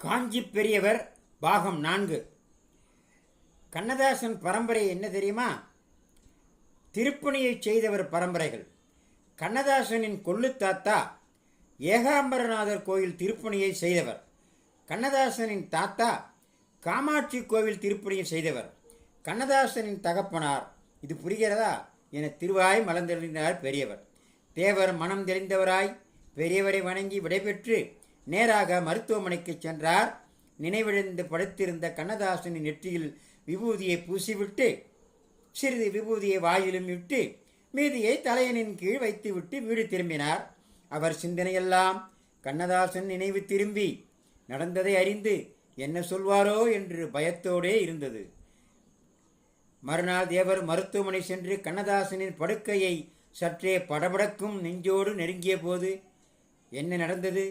காஞ்சி பெரியவர் பாகம் 4. கண்ணதாசன் பரம்பரை என்ன தெரியுமா? திருப்பணியை செய்தவர் பரம்பரைகள். கண்ணதாசனின் கொள்ளு தாத்தா ஏகாம்பரநாதர் கோயில் திருப்பணியை செய்தவர். கண்ணதாசனின் தாத்தா காமாட்சி கோவில் திருப்பணியை செய்தவர். கண்ணதாசனின் தகப்பனார், இது புரிகிறதா என திருவாய் மலர்ந்தெழுந்தார் பெரியவர். தேவர் மனம் தெளிந்தவராய் பெரியவரை வணங்கி விடைபெற்று நேராக மருத்துவமனைக்கு சென்றார். நினைவிழந்து படுத்திருந்த கண்ணதாசனின் நெற்றியில் விபூதியை பூசிவிட்டு சிறிது விபூதியை வாயிலும் விட்டு மீதியை தலையனின் கீழ் வைத்துவிட்டு வீடு திரும்பினார். அவர் சிந்தனையெல்லாம் கண்ணதாசன் நினைவு திரும்பி நடந்ததை அறிந்து என்ன சொல்வாரோ என்று பயத்தோடே இருந்தது. மறுநாள் தேவர் மருத்துவமனை சென்று கண்ணதாசனின் படுக்கையை சற்றே படபடக்கும் நெஞ்சோடு நெருங்கிய போது என்ன நடந்தது?